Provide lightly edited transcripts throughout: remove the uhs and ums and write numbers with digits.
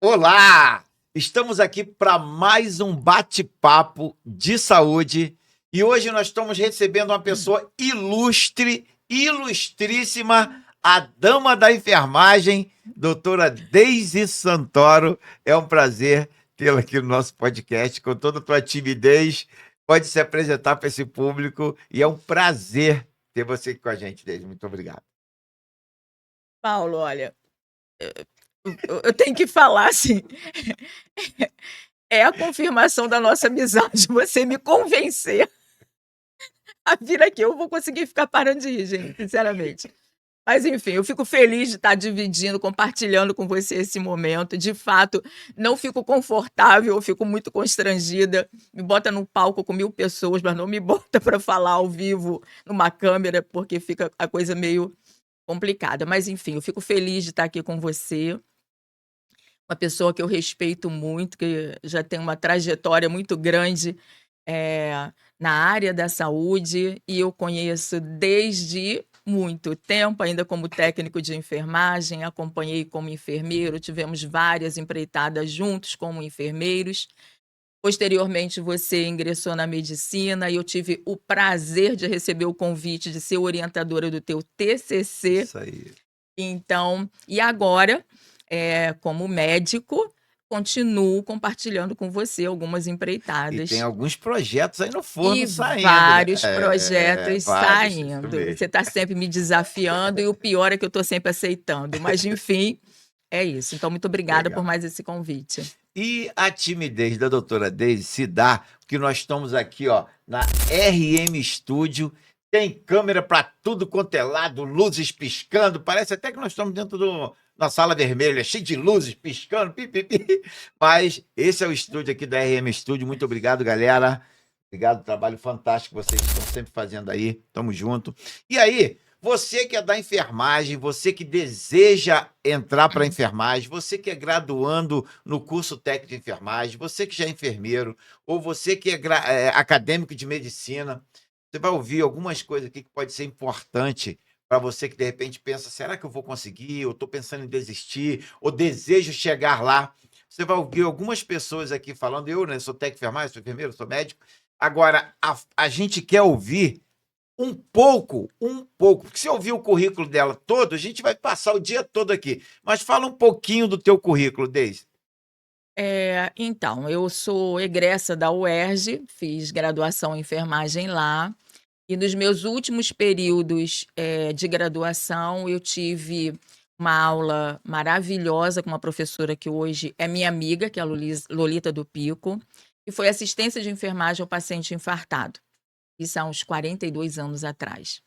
Olá! Estamos aqui para mais um bate-papo de saúde e hoje nós estamos recebendo uma pessoa ilustre, ilustríssima, a dama da enfermagem, doutora Deise Santoro. É um prazer tê-la aqui no nosso podcast, com toda a tua timidez. Pode se apresentar para esse público e é um prazer ter você aqui com a gente, Deise. Muito obrigado. Paulo, olha, eu tenho que falar assim, é a confirmação da nossa amizade, você me convencer a vir aqui, eu vou conseguir ficar parando de rir, gente, sinceramente. Mas enfim, eu fico feliz de estar dividindo, compartilhando com você esse momento. De fato, não fico confortável, eu fico muito constrangida. Me bota no palco com 1000 pessoas, mas não me bota para falar ao vivo numa câmera, porque fica a coisa meio complicada. Mas enfim, eu fico feliz de estar aqui com você. Uma pessoa que eu respeito muito, que já tem uma trajetória muito grande, na área da saúde, e eu conheço desde muito tempo, ainda como técnico de enfermagem, acompanhei como enfermeiro, tivemos várias empreitadas juntos como enfermeiros. Posteriormente, você ingressou na medicina e eu tive o prazer de receber o convite de ser orientadora do teu TCC. Isso aí. Então, e agora, como médico, continuo compartilhando com você algumas E empreitadas. tem alguns projetos aí no forno E saindo, né? vários projetos Vários, isso saindo. mesmo. Você está sempre me desafiando e o pior é que eu estou sempre aceitando. Mas, enfim, é isso. Então, muito obrigada por Legal. mais esse convite. E a timidez da doutora Deise se dá porque nós estamos aqui, ó, na RM Studio. Tem câmera para tudo quanto é lado, luzes piscando. Parece até que nós estamos dentro da sala vermelha, cheio de luzes piscando. Pi, pi, pi. Mas esse é o estúdio aqui da RM Studio. Muito obrigado, galera. Obrigado, trabalho fantástico que vocês estão sempre fazendo aí. Tamo junto. E aí, você que é da enfermagem, você que deseja entrar para a enfermagem, você que é graduando no curso técnico de enfermagem, você que já é enfermeiro, ou você que é acadêmico de medicina, você vai ouvir algumas coisas aqui que pode ser importante para você que de repente pensa, será que eu vou conseguir? Eu estou pensando em desistir, ou desejo chegar lá. Você vai ouvir algumas pessoas aqui falando, eu, né, sou técnico de enfermagem, sou enfermeiro, sou médico. Agora, a gente quer ouvir um pouco, porque se eu ouvir o currículo dela todo, a gente vai passar o dia todo aqui. Mas fala um pouquinho do teu currículo, Deise. Então, eu sou egressa da UERJ, fiz graduação em enfermagem lá. E nos meus últimos períodos, de graduação, eu tive uma aula maravilhosa com uma professora que hoje é minha amiga, que é a Lolita do Pico, e foi assistência de enfermagem ao paciente infartado. Isso há uns 42 anos atrás.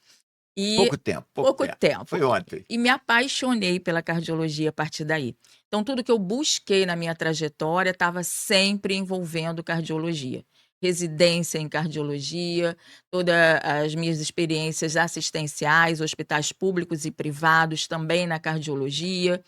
E Pouco tempo, pouco tempo. Foi ontem. E me apaixonei pela cardiologia a partir daí. Então, tudo que eu busquei na minha trajetória estava sempre envolvendo cardiologia. Residência em cardiologia, todas as minhas experiências assistenciais, hospitais públicos e privados também na cardiologia.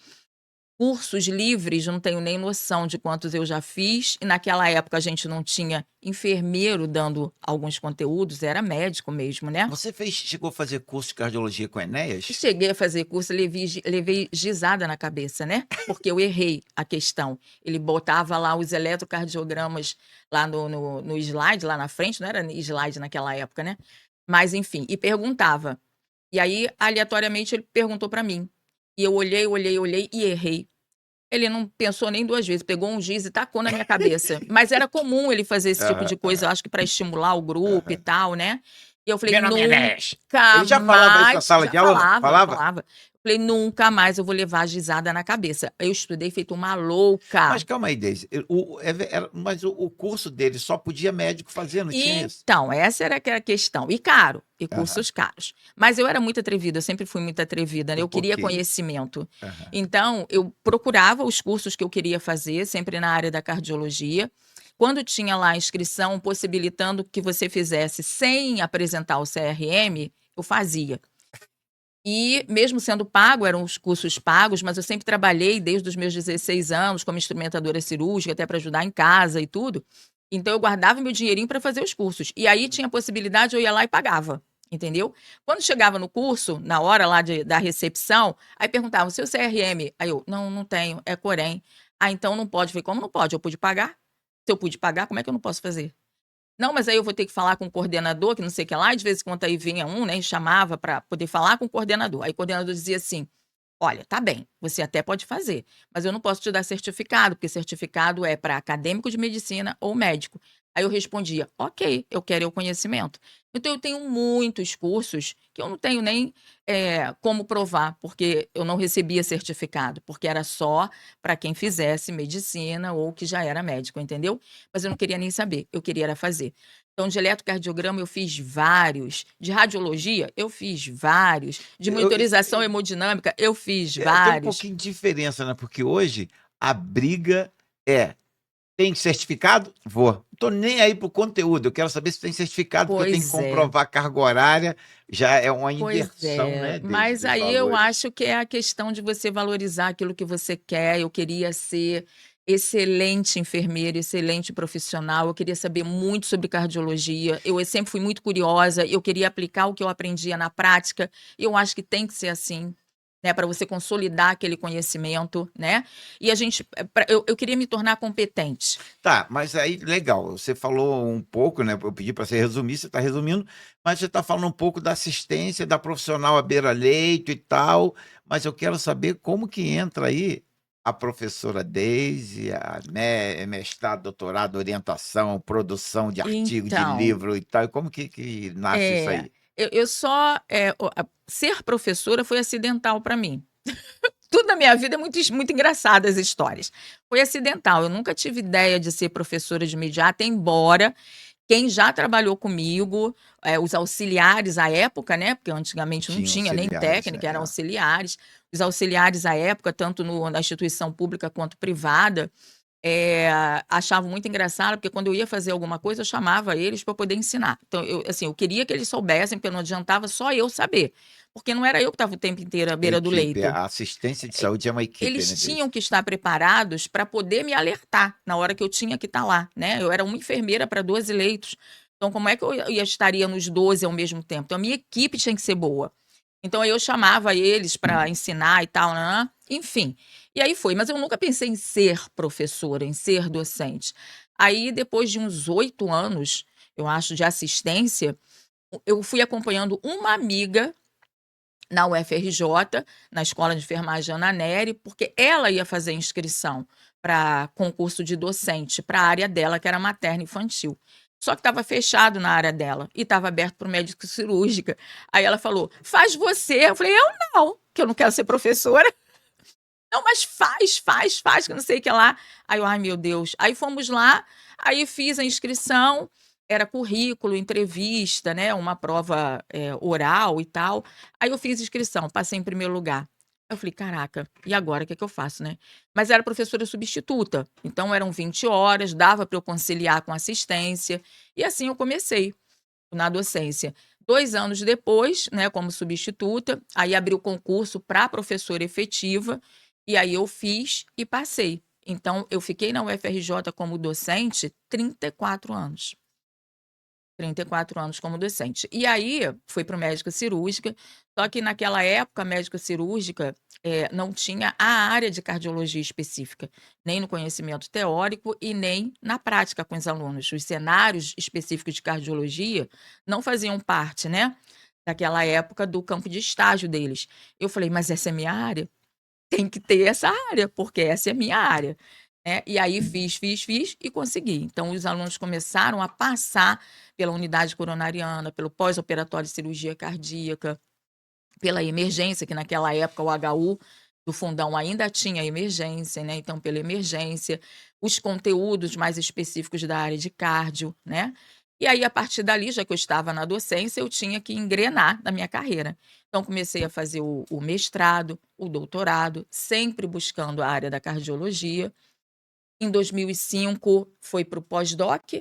Cursos livres, não tenho nem noção de quantos eu já fiz. E naquela época a gente não tinha enfermeiro dando alguns conteúdos, era médico mesmo, né? Você chegou a fazer curso de cardiologia com Enéas? Cheguei a fazer curso, levei gizada na cabeça, né? Porque eu errei a questão. Ele botava lá os eletrocardiogramas lá no slide, lá na frente, não era slide naquela época, né? Mas enfim, e perguntava. E aí, aleatoriamente, ele perguntou para mim. E eu olhei e errei. Ele não pensou nem 2 vezes, pegou um giz e tacou na minha cabeça. Mas era comum ele fazer esse tipo de coisa, eu acho que para estimular o grupo e tal, né? E eu falei, Meu nome é nunca Enéas. Ele já falava isso na sala já de aula? falava. Eu falei, nunca mais eu vou levar a gizada na cabeça. Eu estudei feito uma louca. Mas calma aí, Deise. Mas o curso dele só podia médico fazer, não tinha isso? Então, essa era que era a questão. E caro, e Aham. cursos caros. Mas eu era muito atrevida, eu sempre fui muito atrevida, né? Um Eu queria pouquinho. conhecimento. Aham. Então, eu procurava os cursos que eu queria fazer, sempre na área da cardiologia. Quando tinha lá a inscrição possibilitando que você fizesse sem apresentar o CRM, eu fazia. E mesmo sendo pago, eram os cursos pagos, mas eu sempre trabalhei desde os meus 16 anos como instrumentadora cirúrgica, até para ajudar em casa e tudo. Então eu guardava meu dinheirinho para fazer os cursos. E aí tinha possibilidade, eu ia lá e pagava, entendeu? Quando chegava no curso, na hora lá da recepção, aí perguntavam, seu CRM? Aí eu, não tenho, é Corém. Ah, então não pode. Eu falei, como não pode? Eu pude pagar. Se eu pude pagar, como é que eu não posso fazer? Não, mas aí eu vou ter que falar com o coordenador, que não sei o que lá, e de vez em quando aí vinha um, né, e chamava para poder falar com o coordenador. Aí o coordenador dizia assim: olha, tá bem, você até pode fazer, mas eu não posso te dar certificado, porque certificado é para acadêmico de medicina ou médico. Aí eu respondia: ok, eu quero é o conhecimento. Então eu tenho muitos cursos que eu não tenho nem como provar, porque eu não recebia certificado, porque era só para quem fizesse medicina ou que já era médico, entendeu? Mas eu não queria nem saber, eu queria era fazer. Então, de eletrocardiograma eu fiz vários, de radiologia eu fiz vários, de Eu, monitorização hemodinâmica eu fiz tem um vários. pouquinho de diferença, né? Porque hoje a briga é: tem certificado? Vou. Não tô nem aí pro conteúdo, eu quero saber se tem certificado, porque eu tenho que Pois é, comprovar carga horária, já é uma pois inversão, é. né, Mas dos aí eu valores. acho que é a questão de você valorizar aquilo que você quer. Eu queria ser excelente enfermeira, excelente profissional, eu queria saber muito sobre cardiologia, eu sempre fui muito curiosa, eu queria aplicar o que eu aprendia na prática, e eu acho que tem que ser assim. Né, para você consolidar aquele conhecimento, né? E a gente, eu queria me tornar competente. Tá, mas aí legal, você falou um pouco, né, eu pedi para você resumir, você está resumindo, mas você está falando um pouco da assistência da profissional à beira-leito e tal, mas eu quero saber como que entra aí a professora Deise, a mestrado, doutorado, orientação, produção de artigo, de Então, livro e tal, e como que nasce isso É, aí? eu só, ser professora foi acidental para mim. Tudo na minha vida é muito engraçado as histórias. Foi acidental, eu nunca tive ideia de ser professora de imediato, embora quem já trabalhou comigo, os auxiliares à época, né, porque antigamente não Tinha tinha nem auxiliares, técnica, eram auxiliares. Os auxiliares à época, tanto na instituição pública quanto privada, eh, achavam muito engraçado, porque quando eu ia fazer alguma coisa, eu chamava eles para poder ensinar. Então eu, assim, eu queria que eles soubessem, porque não adiantava só eu saber, porque não era eu que estava o tempo inteiro à beira do equipe, leito. a assistência de E saúde é uma equipe, eles né, tinham Deise? que estar preparados para poder me alertar na hora que eu tinha que estar lá, né. Eu era uma enfermeira para 12 leitos, então como é que eu estaria nos 12 ao mesmo tempo? Então a minha equipe tinha que ser boa. Então aí eu chamava eles para ensinar e tal, nã enfim. E aí foi, mas eu nunca pensei em ser professora, em ser docente. Aí depois de uns 8 anos, eu acho, de assistência, eu fui acompanhando uma amiga na UFRJ, na Escola de Enfermagem Ana Nery, porque ela ia fazer inscrição para concurso de docente para a área dela, que era materno infantil. Só que estava fechado na área dela e estava aberto para o médico cirúrgica. Aí ela falou: "Faz você". Eu falei: "Eu não, que eu não quero ser professora". "Não, mas faz, faz, faz, que não sei o que lá". Aí eu: "Ai, meu Deus". Aí fomos lá, aí fiz a inscrição, era currículo, entrevista, né, uma prova, oral e tal. Aí eu fiz inscrição, passei em primeiro lugar. Eu falei: "Caraca, e agora o que é que eu faço, né?". Mas era professora substituta, então eram 20 horas, dava para eu conciliar com assistência, e assim eu comecei na docência. 2 anos depois, né, como substituta, aí abriu o concurso para professora efetiva, e aí eu fiz e passei. Então eu fiquei na UFRJ como docente 34 anos. 34 anos como docente. E aí, fui para o médica cirúrgica, só que naquela época a médica cirúrgica, não tinha a área de cardiologia específica, nem no conhecimento teórico e nem na prática com os alunos. Os cenários específicos de cardiologia não faziam parte, né, daquela época do campo de estágio deles. Eu falei: "Mas essa é minha área? Tem que ter essa área, porque essa é minha área", né. E aí fiz e consegui. Então os alunos começaram a passar pela unidade coronariana, pelo pós-operatório de cirurgia cardíaca, pela emergência, que naquela época o HU do fundão ainda tinha emergência, né, então pela emergência, os conteúdos mais específicos da área de cardio, né. E aí a partir dali, já que eu estava na docência, eu tinha que engrenar na minha carreira. Então comecei a fazer o mestrado, o doutorado, sempre buscando a área da cardiologia. Em 2005 foi para o pós-doc,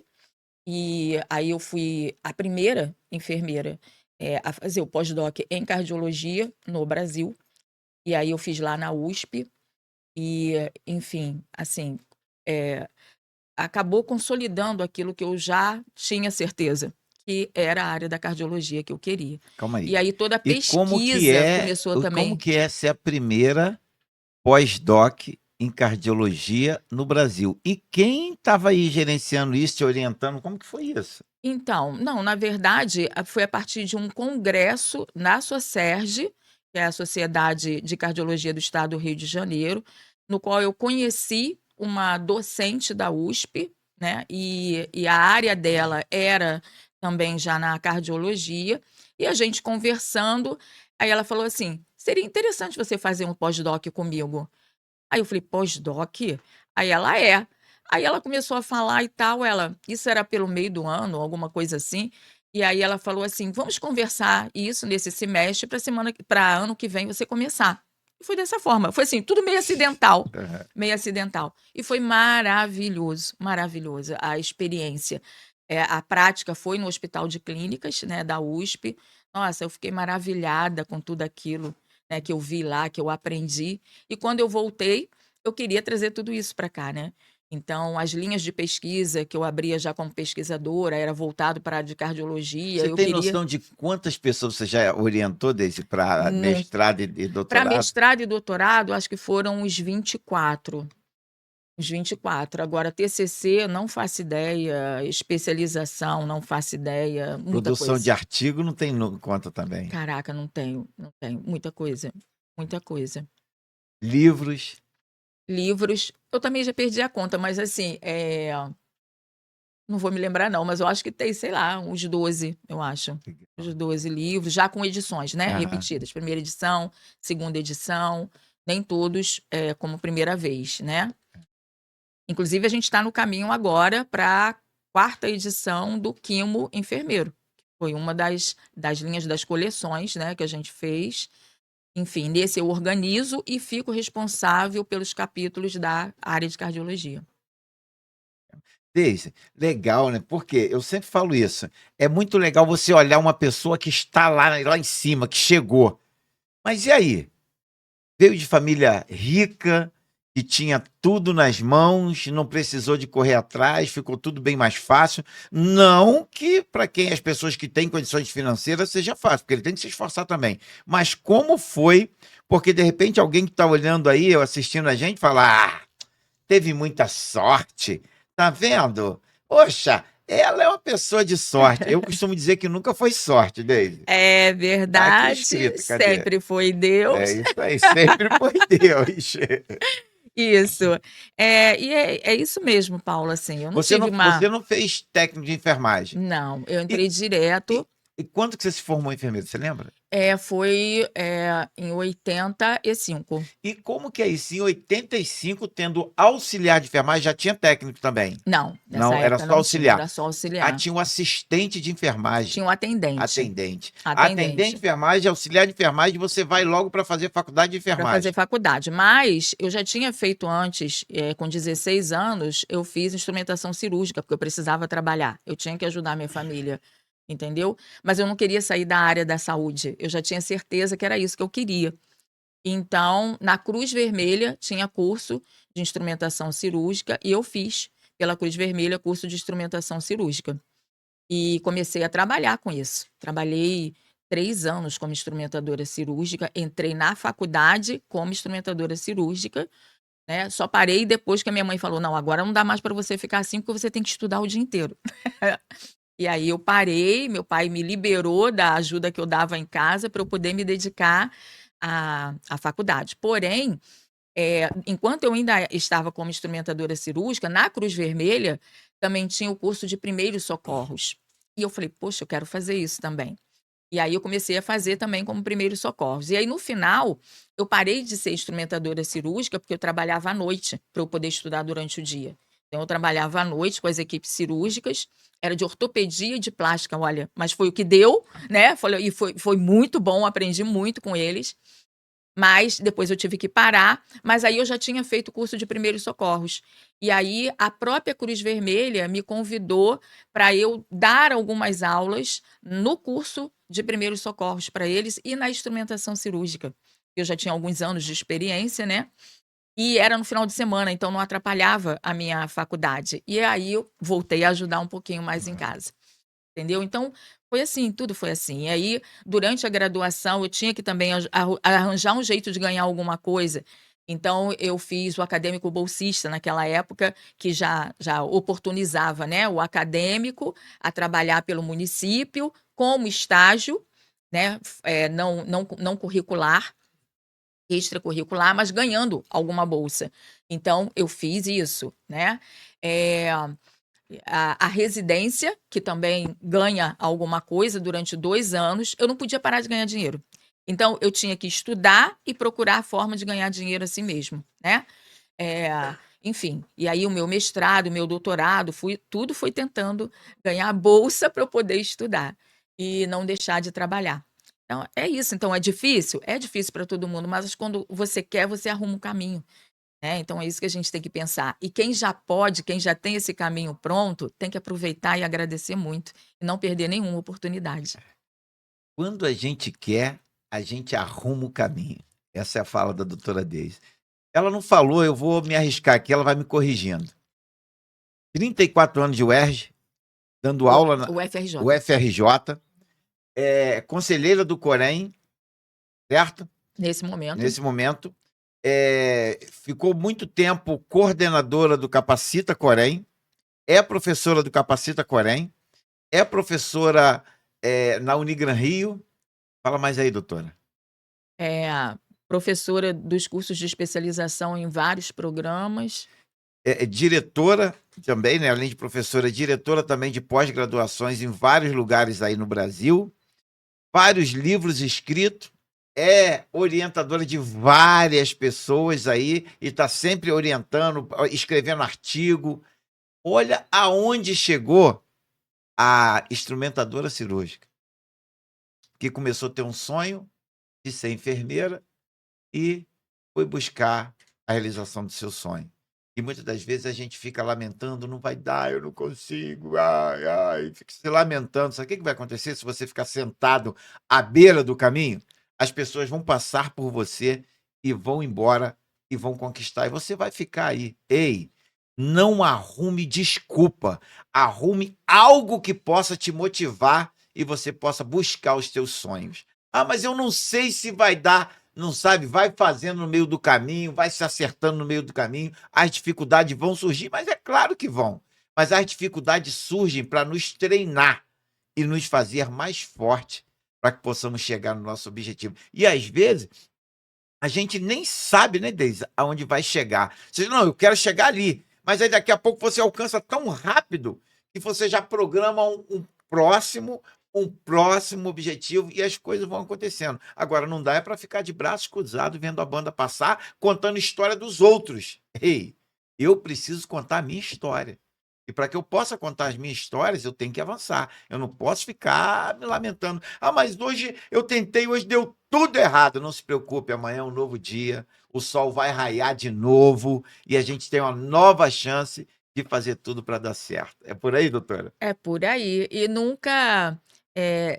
e aí eu fui a primeira enfermeira, a fazer o pós-doc em cardiologia no Brasil, e aí eu fiz lá na USP e, enfim, assim, eh, acabou consolidando aquilo que eu já tinha certeza, que era a área da cardiologia que eu queria. Calma aí. E aí toda a E pesquisa começou como também. que é ser a primeira pós-doc em cardiologia no Brasil. E quem estava aí gerenciando isso, te orientando, como que foi isso? Então, não, na verdade, foi a partir de um congresso na Socerge, que é a Sociedade de Cardiologia do Estado do Rio de Janeiro, no qual eu conheci uma docente da USP, né? E a área dela era também já na cardiologia, e a gente conversando, aí ela falou assim: seria interessante você fazer um pós-doc comigo. Aí eu falei: "Pós-doc?" Aí ela: "É". Aí ela começou a falar e tal, isso era pelo meio do ano, alguma coisa assim, e aí ela falou assim: "Vamos conversar isso nesse semestre para ano que vem você começar". E foi dessa forma, foi assim, tudo Aham. meio acidental. E foi maravilhoso, maravilhoso a experiência. A prática foi no Hospital de Clínicas, né, da USP. Nossa, eu fiquei maravilhada com tudo aquilo, né, que eu vi lá, que eu aprendi. E quando eu voltei, eu queria trazer tudo isso para cá, né. Então as linhas de pesquisa que eu abria já como pesquisadora, era voltado para a área de cardiologia, Você eu tem queria noção de quantas pessoas você já orientou desde para num mestrado e Para doutorado? mestrado e doutorado, acho que foram os 24. Os 24. Agora TCC, não faço ideia, especialização, não faço ideia, muita Produção de coisa. artigo não tem conta também. Caraca, não tenho, não tenho, muita coisa, muita coisa. Livros. Livros, eu também já perdi a conta, mas assim, não vou me lembrar não, mas eu acho que tem, sei lá, uns 12, eu acho. Uns 12 livros, já com edições, né, Aham. repetidas. Primeira edição, segunda edição, nem todos, como primeira vez, né. Inclusive a gente está no caminho agora para a 4ª edição do Quimo Enfermeiro. Foi uma das linhas das coleções, né, que a gente fez. Enfim, nesse eu organizo e fico responsável pelos capítulos da área de cardiologia. Deise, legal, né, porque eu sempre falo isso, é muito legal você olhar uma pessoa que está lá em cima, que chegou. Mas e aí? Veio de família rica, que tinha tudo nas mãos, não precisou de correr atrás, ficou tudo bem mais fácil. Não que para quem as pessoas que têm condições financeiras seja fácil, porque ele tem que se esforçar também. Mas como foi? Porque de repente alguém que está olhando aí, ou assistindo a gente, fala: "Ah, teve muita sorte, tá vendo? Poxa, ela é uma pessoa de sorte". Eu costumo dizer que nunca foi sorte, Deise. É Tá aqui verdade, escrito, cadê? sempre foi É Deus. isso aí, sempre foi Deus. Isso. É isso mesmo, Paula, assim, eu não Você tive não uma você não fez técnico de enfermagem. não, eu E entrei e direto. e quando que você se formou enfermeiro, você lembra? Foi, em 85. E como que é isso, em 85 tendo auxiliar de enfermagem, já tinha técnico também? Não, nessa Não, era época só não tinha, auxiliar. era só Ah, auxiliar. tinha um assistente de enfermagem, Tinha um atendente, atendente. Atendente de atendente, enfermagem, auxiliar de enfermagem, você vai logo para fazer faculdade de para fazer enfermagem. faculdade. Mas eu já tinha feito antes, com 16 anos, eu fiz instrumentação cirúrgica, porque eu precisava trabalhar, eu tinha que ajudar minha família, entendeu? Mas eu não queria sair da área da saúde, eu já tinha certeza que era isso que eu queria. Então, na Cruz Vermelha tinha curso de instrumentação cirúrgica e eu fiz pela Cruz Vermelha curso de instrumentação cirúrgica. E comecei a trabalhar com isso. Trabalhei 3 anos como instrumentadora cirúrgica, entrei na faculdade como instrumentadora cirúrgica, né, só parei depois que a minha mãe falou: "Não, agora não dá mais para você ficar assim, porque você tem que estudar o dia inteiro". E aí eu parei, meu pai me liberou da ajuda que eu dava em casa para eu poder me dedicar à faculdade. Porém, enquanto eu ainda estava como instrumentadora cirúrgica, na Cruz Vermelha também tinha o curso de primeiros socorros. E eu falei: "Poxa, eu quero fazer isso também". E aí eu comecei a fazer também como primeiros socorros. E aí no final, eu parei de ser instrumentadora cirúrgica, porque eu trabalhava à noite, para eu poder estudar durante o dia. Então eu trabalhava à noite com as equipes cirúrgicas, era de ortopedia e de plástica, olha, mas foi o que deu, né, e foi muito bom, aprendi muito com eles. Mas depois eu tive que parar, mas aí eu já tinha feito o curso de primeiros socorros. E aí a própria Cruz Vermelha me convidou para eu dar algumas aulas no curso de primeiros socorros para eles e na instrumentação cirúrgica. Eu já tinha alguns anos de experiência, né, e era no final de semana, então não atrapalhava a minha faculdade. E aí eu voltei a ajudar um pouquinho mais em casa. Entendeu? Então, foi assim, tudo foi assim. E aí, durante a graduação, eu tinha que também arranjar um jeito de ganhar alguma coisa. Então, eu fiz o acadêmico bolsista naquela época, que já oportunizava, né, o acadêmico a trabalhar pelo município como estágio, né, não curricular, extracurricular, mas ganhando alguma bolsa. Então, eu fiz isso, né. Eh, a residência, que também ganha alguma coisa durante 2 anos, eu não podia parar de ganhar dinheiro. Então eu tinha que estudar e procurar forma de ganhar dinheiro assim mesmo, né. Eh, enfim, e aí o meu mestrado, o meu doutorado, tudo foi tentando ganhar bolsa para eu poder estudar e não deixar de trabalhar. Então é isso, então é difícil? É difícil para todo mundo, mas quando você quer, você arruma um caminho. Então é isso que a gente tem que pensar. E quem já pode, quem já tem esse caminho pronto, tem que aproveitar e agradecer muito, e não perder nenhuma oportunidade. Quando a gente quer, a gente arruma o caminho. Essa é a fala da doutora Deise. Ela não falou, eu vou me arriscar aqui, ela vai me corrigindo. 34 anos de UERJ, dando O aula na o FRJ, UFRJ, conselheira do Corém, certo? nesse momento. Nesse momento. Ficou muito tempo coordenadora do Capacita Corém, é professora do Capacita Corém, é professora na Unigran Rio. Fala mais aí, doutora. Professora dos cursos de especialização em vários programas. É diretora também, né? Além de professora, é diretora também de pós-graduações em vários lugares aí no Brasil, vários livros escritos, é orientadora de várias pessoas aí e está sempre orientando, escrevendo artigo. Olha aonde chegou a instrumentadora cirúrgica, que começou a ter um sonho de ser enfermeira e foi buscar a realização do seu sonho. E muitas das vezes a gente fica lamentando, não vai dar, eu não consigo, ai, ai, fica se lamentando. Sabe o que vai acontecer se você ficar sentado à beira do caminho? As pessoas vão passar por você e vão embora e vão conquistar, e você vai ficar aí. Ei, não arrume desculpa, arrume algo que possa te motivar e você possa buscar os teus sonhos. Ah, mas eu não sei se vai dar. Não sabe, vai fazendo no meio do caminho, vai se acertando no meio do caminho, as dificuldades vão surgir, mas é claro que vão. Mas as dificuldades surgem para nos treinar e nos fazer mais forte para que possamos chegar no nosso objetivo. E às vezes a gente nem sabe, né, Deise, aonde vai chegar. Você diz, não, eu quero chegar ali. Mas aí daqui a pouco você alcança tão rápido que você já programa um próximo objetivo e as coisas vão acontecendo. Agora, não dá é para ficar de braços cruzados vendo a banda passar, contando a história dos outros. Ei, eu preciso contar a minha história. E para que eu possa contar as minhas histórias, eu tenho que avançar. Eu não posso ficar me lamentando. Ah, mas hoje eu tentei, hoje deu tudo errado. Não se preocupe, amanhã é um novo dia, o sol vai raiar de novo e a gente tem uma nova chance de fazer tudo para dar certo. É por aí, doutora? É por aí. E nunca,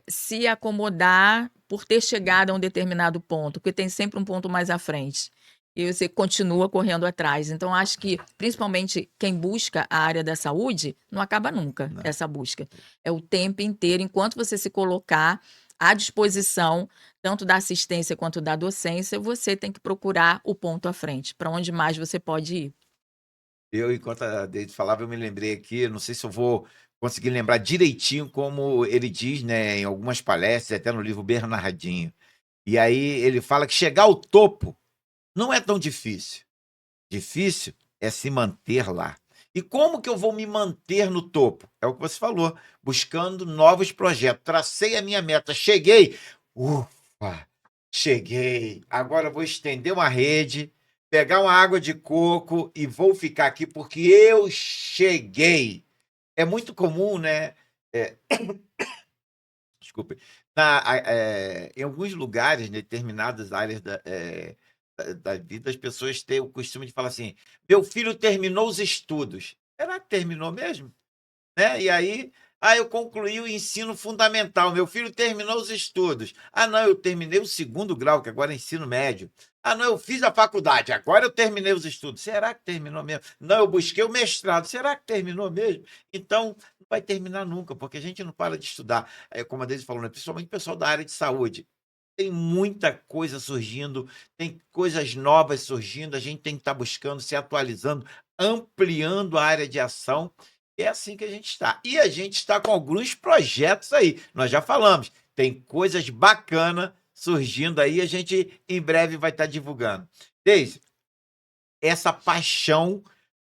se acomodar por ter chegado a um determinado ponto, porque tem sempre um ponto mais à frente. E você continua correndo atrás. Então, acho que, principalmente quem busca a área da saúde, não acaba nunca Não. essa busca. É o tempo inteiro, enquanto você se colocar à disposição, tanto da assistência quanto da docência, você tem que procurar o ponto à frente, para onde mais você pode ir. Eu, enquanto a Deise falava, eu me lembrei aqui, não sei se eu vou conseguir lembrar direitinho como ele diz, né, em algumas palestras, até no livro Bernardinho. E aí ele fala que chegar ao topo não é tão difícil. Difícil é se manter lá. E como que eu vou me manter no topo? É o que você falou, buscando novos projetos. Tracei a minha meta, cheguei. Ufa, cheguei. Agora eu vou estender uma rede, pegar uma água de coco e vou ficar aqui porque eu cheguei. É muito comum, né? É, desculpe. Em alguns lugares, em determinadas áreas da vida, as pessoas têm o costume de falar assim: meu filho terminou os estudos. Será que terminou mesmo? Né? E aí, eu concluí o ensino fundamental. Meu filho terminou os estudos. Ah, não, eu terminei o segundo grau, que agora é ensino médio. Ah, não, eu fiz a faculdade, agora eu terminei os estudos. Será que terminou mesmo? Não, eu busquei o mestrado. Será que terminou mesmo? Então, não vai terminar nunca, porque a gente não para de estudar. Como a Deise falou, né? Principalmente o pessoal da área de saúde. Tem muita coisa surgindo, tem coisas novas surgindo, a gente tem que estar buscando, se atualizando, ampliando a área de ação. É assim que a gente está. E a gente está com alguns projetos aí. Nós já falamos, tem coisas bacanas surgindo aí, a gente em breve vai estar divulgando. Deise, essa paixão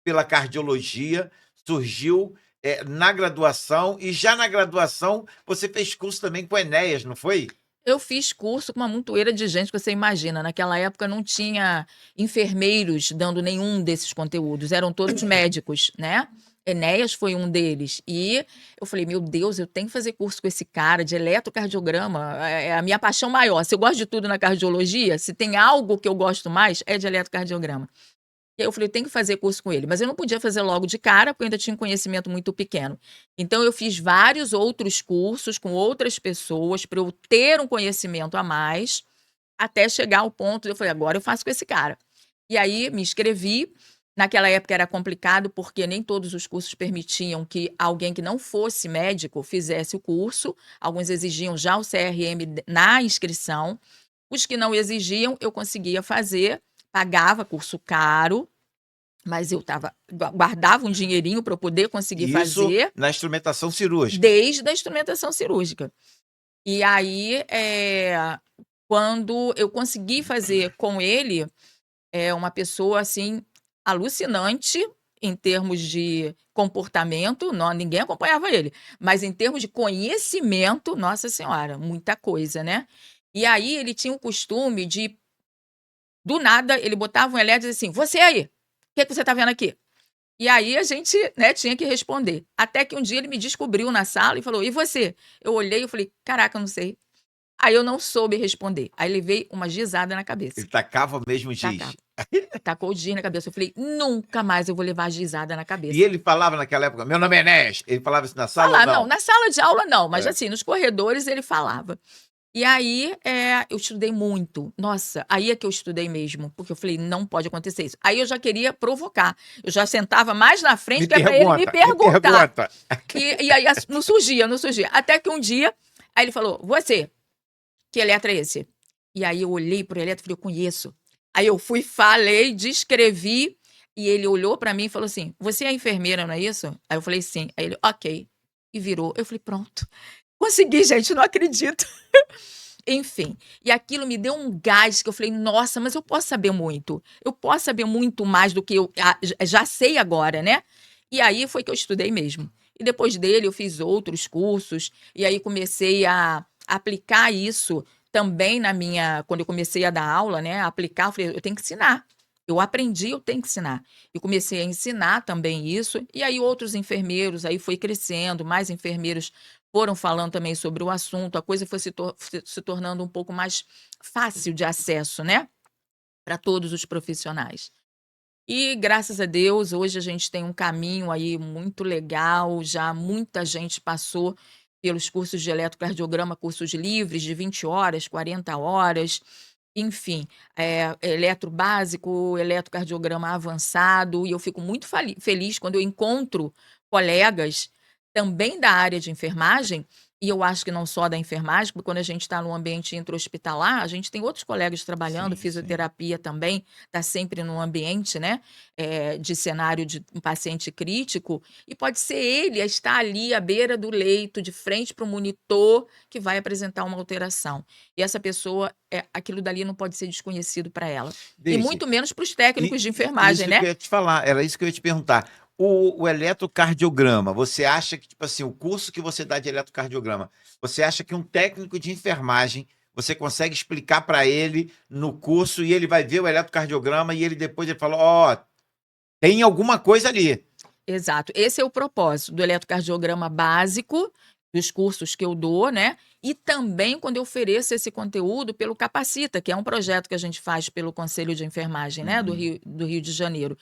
pela cardiologia surgiu na graduação, e já na graduação você fez curso também com o Enéas, não foi? Eu fiz curso com uma montoeira de gente que você imagina. Naquela época não tinha enfermeiros dando nenhum desses conteúdos, eram todos médicos, né? Enéas foi um deles. E eu falei, meu Deus, eu tenho que fazer curso com esse cara de eletrocardiograma. É a minha paixão maior. Se eu gosto de tudo na cardiologia, se tem algo que eu gosto mais, é de eletrocardiograma. E aí eu falei, eu tenho que fazer curso com ele. Mas eu não podia fazer logo de cara, porque eu ainda tinha um conhecimento muito pequeno. Então, eu fiz vários outros cursos com outras pessoas para eu ter um conhecimento a mais, até chegar ao ponto de eu falei, agora eu faço com esse cara. E aí me inscrevi. Naquela época era complicado, porque nem todos os cursos permitiam que alguém que não fosse médico fizesse o curso. Alguns exigiam já o CRM na inscrição. Os que não exigiam, eu conseguia fazer, pagava curso caro, mas eu guardava um dinheirinho para eu poder conseguir Isso fazer, na instrumentação cirúrgica. desde a instrumentação cirúrgica. E aí, quando eu consegui fazer com ele, uma pessoa assim alucinante em termos de comportamento, não, ninguém acompanhava ele, mas em termos de conhecimento, nossa senhora, muita coisa, né? E aí ele tinha o costume de, do nada, ele botava um elétrico e dizia assim, você aí, o que você tá vendo aqui? E aí a gente, né, tinha que responder. Até que um dia ele me descobriu na sala e falou, e você? Eu olhei e falei, caraca, eu não sei. Aí eu não soube responder. Aí levei uma gizada na cabeça. Ele tacava mesmo Tacava. giz. Tacou o giz na cabeça. Eu falei, nunca mais eu vou levar gizada na E cabeça. ele falava naquela época, meu nome é Enéas. Ele falava isso na sala ou Falar, não, não? na sala de aula não, mas É. assim, nos corredores ele falava. E aí, eu estudei muito. Nossa, aí é que eu estudei mesmo, porque eu falei, não pode acontecer isso. Aí eu já queria provocar. Eu já sentava mais na frente, Me que é pra ele me pergunta, me perguntar. pergunta. E aí não surgia, não surgia. Até que um dia, aí ele falou, você, que eletro é esse? E aí eu olhei pro eletro e falei, eu conheço. Aí eu fui, falei, descrevi, e ele olhou pra mim e falou assim, você é enfermeira, não é isso? Aí eu falei, sim. Aí ele, ok. E virou. Eu falei, pronto. Consegui, gente, não acredito. Enfim, e aquilo me deu um gás que eu falei, nossa, mas eu posso saber muito. Eu posso saber muito mais do que eu já sei agora, né? E aí foi que eu estudei mesmo. E depois dele eu fiz outros cursos, e aí comecei a aplicar isso também quando eu comecei a dar aula, né? Aplicar, eu falei, eu tenho que ensinar. Eu aprendi, eu tenho que ensinar. E comecei a ensinar também isso, e aí outros enfermeiros, aí foi crescendo, mais enfermeiros foram falando também sobre o assunto, a coisa foi se tornando um pouco mais fácil de acesso, né, para todos os profissionais. E graças a Deus, hoje a gente tem um caminho aí muito legal, já muita gente passou pelos cursos de eletrocardiograma, cursos livres de 20 horas, 40 horas, enfim, eletro básico, eletrocardiograma avançado, e eu fico muito feliz quando eu encontro colegas também da área de enfermagem, e eu acho que não só da enfermagem, porque quando a gente está no ambiente intra-hospitalar, a gente tem outros colegas trabalhando, Sim, sim. fisioterapia também, está sempre no ambiente, né, de cenário de um paciente crítico, e pode ser ele a estar ali à beira do leito, de frente para o monitor, que vai apresentar uma alteração. E essa pessoa, aquilo dali não pode ser desconhecido para ela. E Deise, muito menos para os técnicos de isso enfermagem, que eu né? ia te falar, era isso que eu ia te perguntar. O eletrocardiograma, você acha que, tipo assim, o curso que você dá de eletrocardiograma, você acha que um técnico de enfermagem, você consegue explicar para ele no curso e ele vai ver o eletrocardiograma e ele depois ele fala, ó, tem alguma coisa ali. Exato. Esse é o propósito do eletrocardiograma básico, dos cursos que eu dou, né? E também quando eu ofereço esse conteúdo pelo Capacita, que é um projeto que a gente faz pelo Conselho de Enfermagem, né, do Uhum. Rio de Janeiro.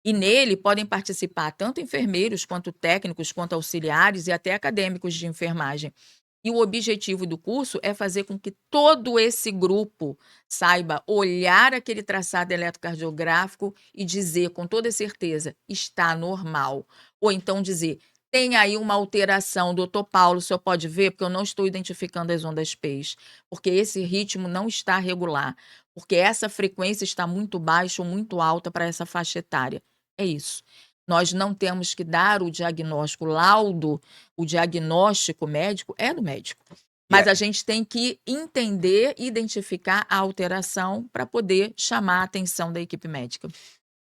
E nele podem participar tanto enfermeiros, quanto técnicos, quanto auxiliares e até acadêmicos de enfermagem. E o objetivo do curso é fazer com que todo esse grupo saiba olhar aquele traçado eletrocardiográfico e dizer com toda certeza, está normal. Ou então dizer, Tem aí uma alteração, doutor Paulo, o senhor pode ver, porque eu não estou identificando as ondas P's, porque esse ritmo não está regular, porque essa frequência está muito baixa ou muito alta para essa faixa etária. É isso. Nós não temos que dar o diagnóstico, o laudo, o diagnóstico médico é do médico. E Mas aí, a gente tem que entender, identificar a alteração para poder chamar a atenção da equipe médica.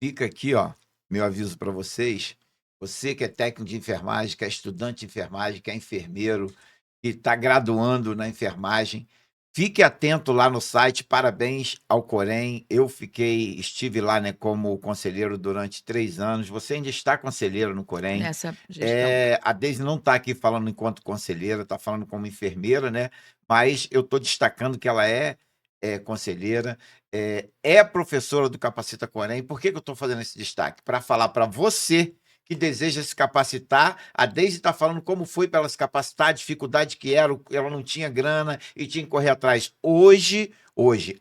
fica aqui, ó, meu aviso para vocês. Você que é técnico de enfermagem, que é estudante de enfermagem, que é enfermeiro, que está graduando na enfermagem, fique atento lá no site. Parabéns ao Corém. Estive lá, né, como conselheiro durante 3 anos. Você ainda está conselheiro no Corém. Nessa gestão. A Deise não está aqui falando enquanto conselheira, está falando como enfermeira, né? Mas eu estou destacando que ela é conselheira, é professora do Capacita Corém. Por que eu estou fazendo esse destaque? Para falar para você que deseja se capacitar. A Deise está falando como foi para ela se capacitar, a dificuldade que era, ela não tinha grana e tinha que correr atrás. Hoje,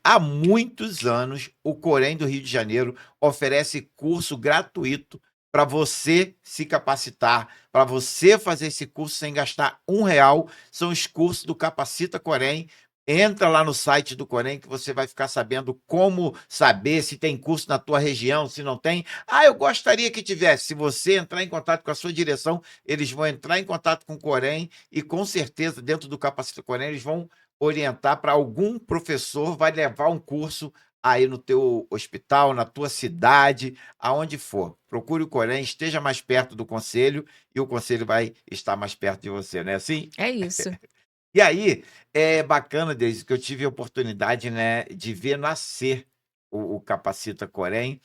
há muitos anos, o Corém do Rio de Janeiro oferece curso gratuito para você se capacitar, para você fazer esse curso sem gastar R$ 1. São os cursos do Capacita Corém. Entra lá no site do Corém que você vai ficar sabendo como saber se tem curso na tua região, se não tem. Eu gostaria que tivesse. Se você entrar em contato com a sua direção, eles vão entrar em contato com o Corém e com certeza dentro do Capacita Corém eles vão orientar para algum professor, vai levar um curso aí no teu hospital, na tua cidade, aonde for. Procure o Corém, esteja mais perto do conselho e o conselho vai estar mais perto de você, não é assim? É isso. E aí, é bacana, desde que eu tive a oportunidade, né, de ver nascer o Capacita Corém,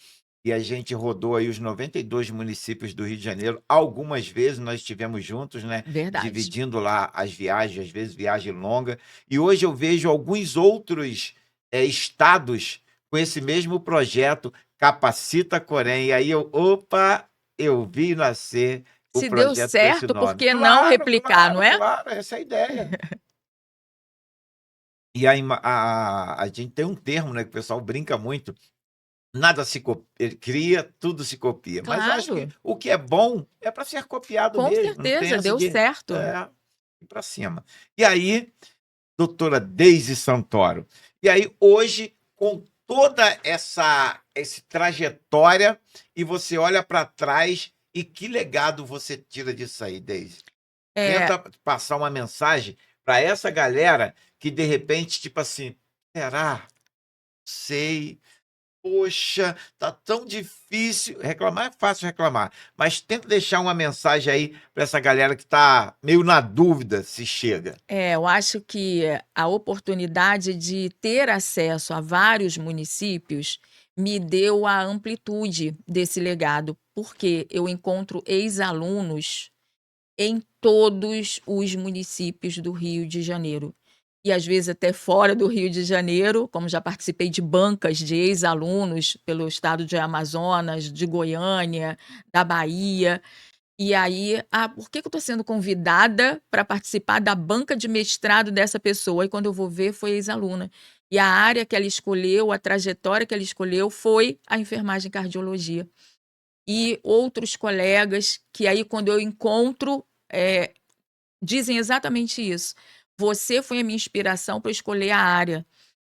e a gente rodou aí os 92 municípios do Rio de Janeiro. Algumas vezes nós estivemos juntos, né, Verdade. dividindo lá as viagens, às vezes viagem longa. E hoje eu vejo alguns outros estados com esse mesmo projeto, Capacita Corém. E aí eu vi nascer o Se deu projeto com esse certo, por nome. que não Claro, replicar, não claro, é? claro, essa é a ideia. E aí a gente tem um termo, né, que o pessoal brinca muito, nada se cria, tudo se copia. Mas eu acho que Claro, o que é bom é para ser copiado com mesmo, não tem certeza, essa deu de certo. ir para cima. E aí, doutora Deise Santoro, e aí hoje, com toda essa trajetória, e você olha para trás, e que legado você tira disso aí, Deise? É, Tenta passar uma mensagem para essa galera que de repente, tipo assim, será? Sei. Poxa, tá tão difícil. Reclamar é fácil reclamar, mas tenta deixar uma mensagem aí para essa galera que tá meio na dúvida se chega. eu acho que a oportunidade de ter acesso a vários municípios me deu a amplitude desse legado, porque eu encontro ex-alunos em todos os municípios do Rio de Janeiro. E às vezes até fora do Rio de Janeiro, como já participei de bancas de ex-alunos pelo estado de Amazonas, de Goiânia, da Bahia. E aí, por que que eu estou sendo convidada para participar da banca de mestrado dessa pessoa? E quando eu vou ver, foi ex-aluna. E a área que ela escolheu, a trajetória que ela escolheu foi a enfermagem e cardiologia. E outros colegas que aí quando eu encontro, dizem exatamente isso. Você foi a minha inspiração para escolher a área,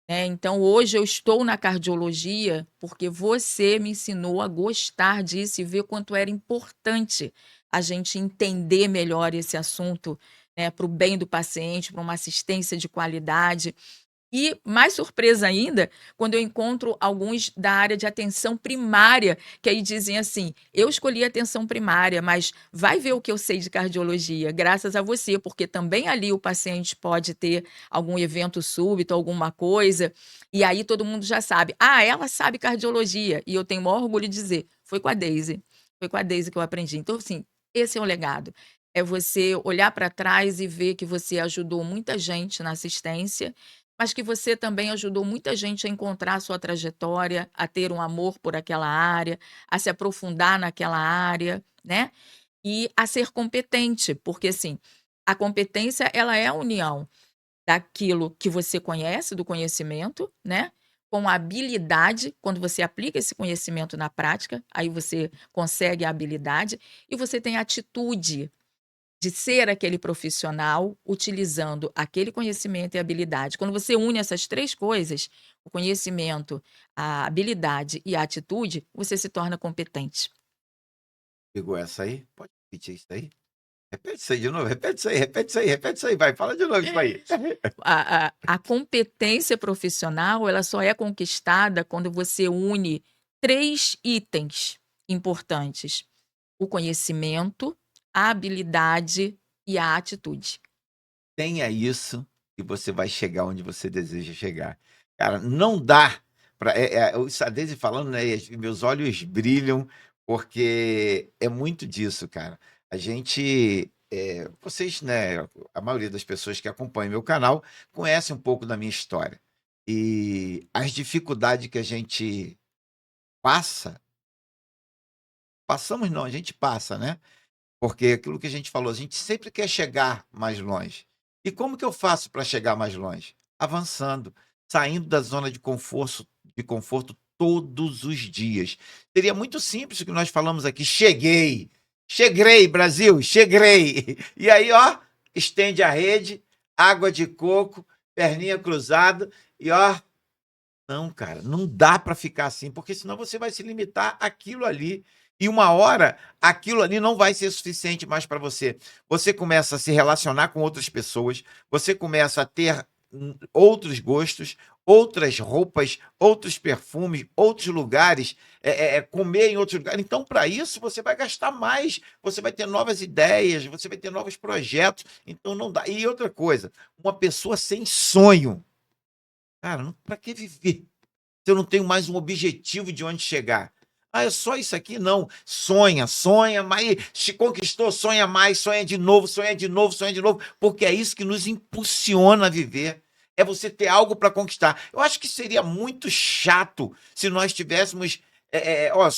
né? Então hoje eu estou na cardiologia porque você me ensinou a gostar disso e ver quanto era importante a gente entender melhor esse assunto, né, para o bem do paciente, para uma assistência de qualidade. E mais surpresa ainda, quando eu encontro alguns da área de atenção primária, que aí dizem assim: eu escolhi a atenção primária, mas vai ver o que eu sei de cardiologia, graças a você, porque também ali o paciente pode ter algum evento súbito, alguma coisa, e aí todo mundo já sabe: ela sabe cardiologia, e eu tenho o maior orgulho de dizer: foi com a Daisy que eu aprendi. Então, assim, esse é o legado. É você olhar para trás e ver que você ajudou muita gente na assistência, mas que você também ajudou muita gente a encontrar a sua trajetória, a ter um amor por aquela área, a se aprofundar naquela área, né, e a ser competente, porque, assim, a competência ela é a união daquilo que você conhece, do conhecimento, né, com a habilidade, quando você aplica esse conhecimento na prática, aí você consegue a habilidade, e você tem a atitude, de ser aquele profissional utilizando aquele conhecimento e habilidade. Quando você une essas 3 coisas, o conhecimento, a habilidade e a atitude, você se torna competente. Pegou essa aí? Pode repetir isso aí? Repete isso aí de novo, repete isso aí, repete isso aí, repete isso aí, vai, fala de novo isso aí. A competência profissional, ela só é conquistada quando você une 3 itens importantes: o conhecimento, a habilidade e a atitude. Tenha isso e você vai chegar onde você deseja chegar. Cara, não dá para. A Deise falando, né? E meus olhos brilham, porque é muito disso, cara. A gente. Vocês, né? A maioria das pessoas que acompanham meu canal conhece um pouco da minha história. E as dificuldades que a gente passa, passamos não, a gente passa, né? Porque aquilo que a gente falou, a gente sempre quer chegar mais longe. E como que eu faço para chegar mais longe? Avançando, saindo da zona de conforto todos os dias. Seria muito simples o que nós falamos aqui. Cheguei! Cheguei, Brasil! Cheguei! E aí, ó, estende a rede, água de coco, perninha cruzada e ó, não, cara, não dá para ficar assim, porque senão você vai se limitar àquilo ali. E uma hora, aquilo ali não vai ser suficiente mais para você. Você começa a se relacionar com outras pessoas, você começa a ter outros gostos, outras roupas, outros perfumes, outros lugares, comer em outros lugares. Então, para isso, você vai gastar mais, você vai ter novas ideias, você vai ter novos projetos. Então, não dá. E outra coisa, uma pessoa sem sonho, cara, para que viver? Se eu não tenho mais um objetivo de onde chegar. Ah, é só isso aqui? Não. Sonha, sonha, mas se conquistou, sonha mais, sonha de novo, sonha de novo, sonha de novo, porque é isso que nos impulsiona a viver. É você ter algo para conquistar. Eu acho que seria muito chato se nós tivéssemos. Ó,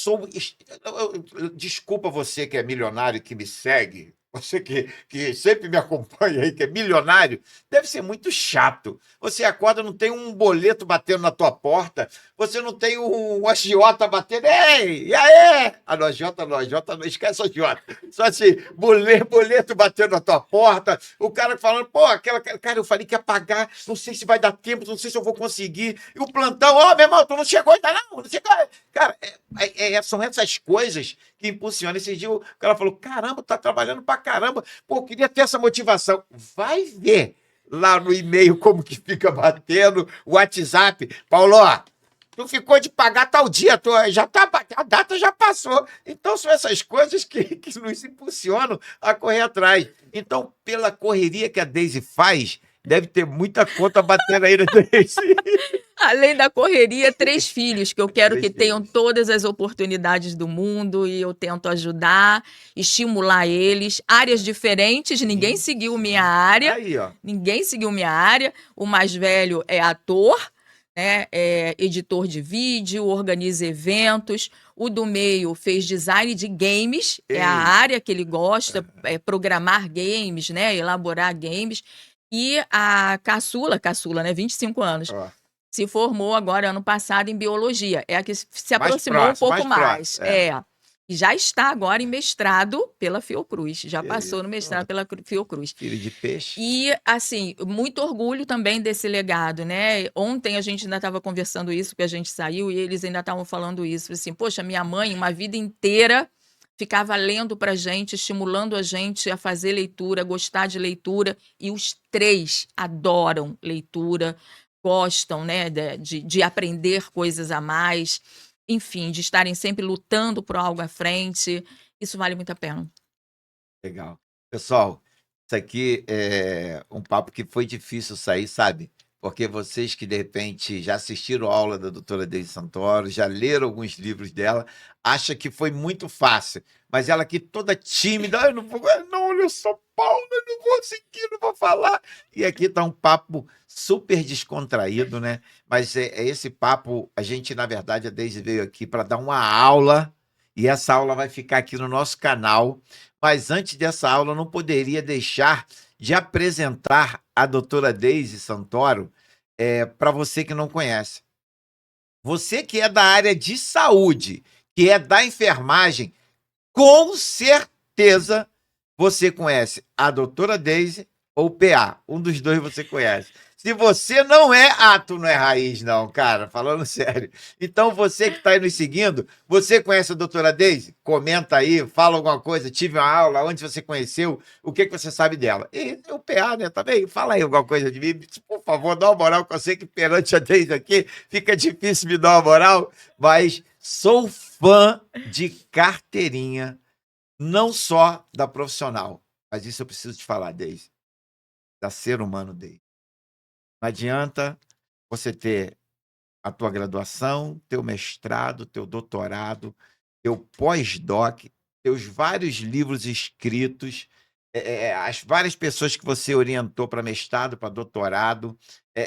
desculpa você que é milionário que me segue, você que sempre me acompanha aí, que é milionário, deve ser muito chato. Você acorda, não tem um boleto batendo na tua porta, você não tem um agiota batendo, ei, e aí? Ah, não, agiota não, esquece o agiota. Só assim, boleto batendo na tua porta, o cara falando, pô, cara, eu falei que ia pagar, não sei se vai dar tempo, não sei se eu vou conseguir. E o plantão, ó, meu irmão, tu não chegou ainda não chegou. Cara, são essas coisas que impulsionam. Esse dia o cara falou, caramba, tá trabalhando pra caramba, pô, eu queria ter essa motivação. Vai ver lá no e-mail como que fica batendo, o WhatsApp. Paulo, ó, tu ficou de pagar tal dia, já tá, a data já passou. Então são essas coisas que nos impulsionam a correr atrás. Então, pela correria que a Deise faz, deve ter muita conta batendo aí na Deise. Além da correria, 3 filhos, que eu quero 3 que tenham filhos. todas as oportunidades do mundo e eu tento ajudar, estimular eles. Áreas diferentes, ninguém Sim, seguiu minha sim. área, Aí, ó. ninguém seguiu minha área. O mais velho é ator, né? É editor de vídeo, organiza eventos. O do meio fez design de games, é a Ei, área que ele gosta, é programar games, né? Elaborar games. E a caçula, né? 25 anos ó, se formou agora ano passado em biologia. É a que se mais aproximou um próximo, pouco mais próximo. mais. É. E já está agora em mestrado pela Fiocruz. Já Que passou no isso, mestrado pela Fiocruz. filho de peixe. E, assim, muito orgulho também desse legado, né? Ontem a gente ainda estava conversando isso, que a gente saiu, e eles ainda estavam falando isso. Assim, poxa, minha mãe, uma vida inteira, ficava lendo pra gente, estimulando a gente a fazer leitura, gostar de leitura, e os 3 adoram leitura, gostam, né, de aprender coisas a mais, enfim, de estarem sempre lutando por algo à frente. Isso vale muito a pena. Legal. Pessoal, isso aqui é um papo que foi difícil sair, sabe? Porque vocês que de repente já assistiram a aula da doutora Deise Santoro, já leram alguns livros dela, acham que foi muito fácil. Mas ela aqui toda tímida, "Ah, eu não vou, não, eu sou Paulo, eu não vou seguir, não vou falar." E aqui tá um papo super descontraído, né? Mas é esse papo, a gente, na verdade, a Deise veio aqui para dar uma aula, e essa aula vai ficar aqui no nosso canal. Mas antes dessa aula, eu não poderia deixar de apresentar a doutora Deise Santoro para você que não conhece. Você que é da área de saúde, que é da enfermagem, com certeza você conhece a doutora Deise ou o PA. Um dos dois você conhece. Se você não é, tu não é raiz, não, cara, falando sério. Então, você que está aí nos seguindo, você conhece a doutora Deise? Comenta aí, fala alguma coisa, tive uma aula, onde você conheceu, o que você sabe dela. E o PA, né, também, fala aí alguma coisa de mim, por favor, dá uma moral, que eu sei que perante a Deise aqui fica difícil me dar uma moral, mas sou fã de carteirinha, não só da profissional, mas isso eu preciso te falar, Deise, da ser humano, Deise. Não adianta você ter a tua graduação, teu mestrado, teu doutorado, teu pós-doc, teus vários livros escritos, as várias pessoas que você orientou para mestrado, para doutorado,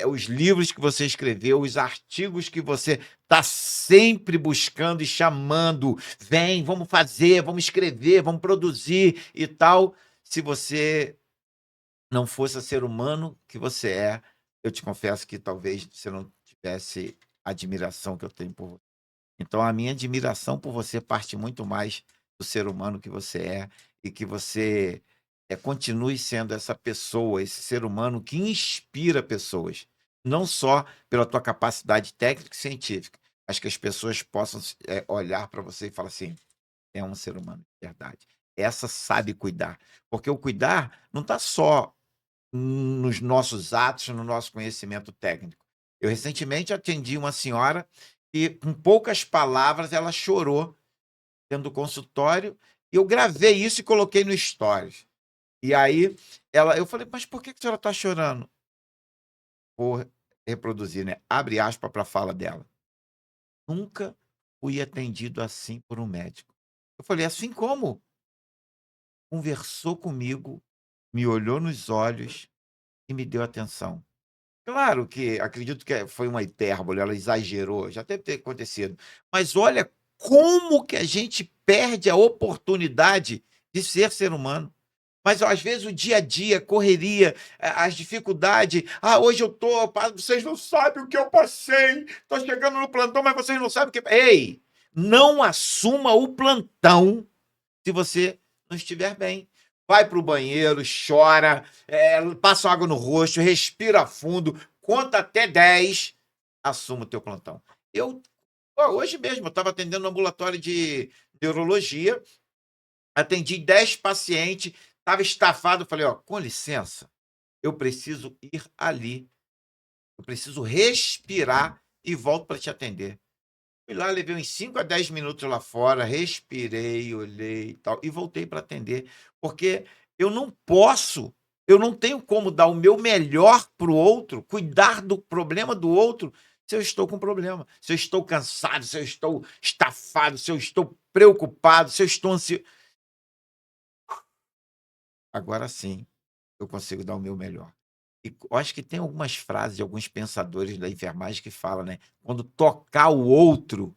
os livros que você escreveu, os artigos que você está sempre buscando e chamando, vem, vamos fazer, vamos escrever, vamos produzir e tal. Se você não fosse a ser humano que você é, eu te confesso que talvez você não tivesse a admiração que eu tenho por você. Então, a minha admiração por você parte muito mais do ser humano que você é e que você continue sendo essa pessoa, esse ser humano que inspira pessoas, não só pela tua capacidade técnica e científica, mas que as pessoas possam olhar para você e falar assim: é um ser humano de verdade. Essa sabe cuidar. Porque o cuidar não está só nos nossos atos, no nosso conhecimento técnico. Eu recentemente atendi uma senhora e, com poucas palavras, ela chorou dentro do consultório, e eu gravei isso e coloquei no Stories. E aí eu falei, mas por que a senhora está chorando? Vou reproduzir, né? Abre aspas para a fala dela. Nunca fui atendido assim por um médico. Eu falei, assim como? Conversou comigo, me olhou nos olhos e me deu atenção. Claro que acredito que foi uma hipérbole, ela exagerou, já deve ter acontecido. Mas olha como que a gente perde a oportunidade de ser humano. Mas às vezes o dia a dia, correria, as dificuldades. Hoje eu tô, vocês não sabem o que eu passei. Tô chegando no plantão, mas vocês não sabem o que. Ei, não assuma o plantão se você não estiver bem. Vai para o banheiro, chora, passa água no rosto, respira fundo, conta até 10, assuma o teu plantão. Hoje mesmo, eu estava atendendo no ambulatório de neurologia, atendi 10 pacientes, estava estafado, falei, com licença, eu preciso ir ali, eu preciso respirar e volto para te atender. Fui lá, levei uns 5 a 10 minutos lá fora, respirei, olhei e tal, e voltei para atender, porque eu não posso, eu não tenho como dar o meu melhor para o outro, cuidar do problema do outro, se eu estou com problema, se eu estou cansado, se eu estou estafado, se eu estou preocupado, se eu estou ansioso. Agora sim, eu consigo dar o meu melhor. E eu acho que tem algumas frases de alguns pensadores da enfermagem que falam, né? Quando tocar o outro,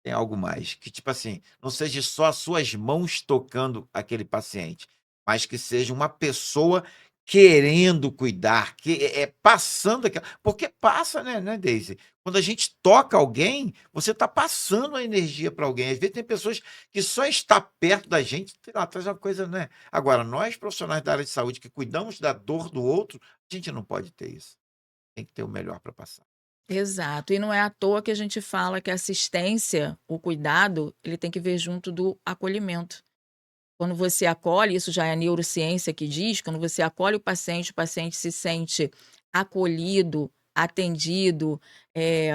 tem algo mais, que tipo assim, não seja só as suas mãos tocando aquele paciente, mas que seja uma pessoa querendo cuidar, que passando aquela, porque passa, né, Deise? Quando a gente toca alguém, você está passando a energia para alguém. Às vezes tem pessoas que só está perto da gente, sei lá, traz uma coisa, né? Agora, nós profissionais da área de saúde que cuidamos da dor do outro, a gente não pode ter isso. Tem que ter o melhor para passar. Exato, e não é à toa que a gente fala que a assistência, o cuidado, ele tem que vir junto do acolhimento. Quando você acolhe, isso já é a neurociência que diz, quando você acolhe o paciente se sente acolhido, atendido, eh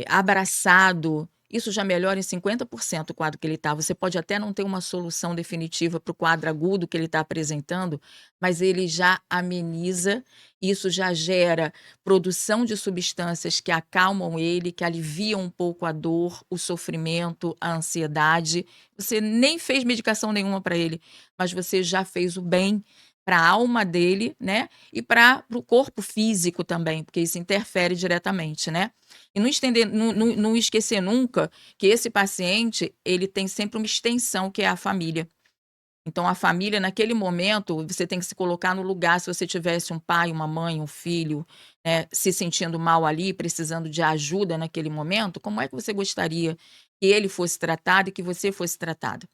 abraçado, isso já melhora em 50% o quadro que ele está. Você pode até não ter uma solução definitiva para o quadro agudo que ele está apresentando, mas ele já ameniza, isso já gera produção de substâncias que acalmam ele, que aliviam um pouco a dor, o sofrimento, a ansiedade. Você nem fez medicação nenhuma para ele, mas você já fez o bem para a alma dele, né, e para o corpo físico também, porque isso interfere diretamente, né. E não esquecer nunca que esse paciente, ele tem sempre uma extensão, que é a família. Então a família, naquele momento, você tem que se colocar no lugar, se você tivesse um pai, uma mãe, um filho, né, se sentindo mal ali, precisando de ajuda naquele momento, como é que você gostaria que ele fosse tratado e que você fosse tratada?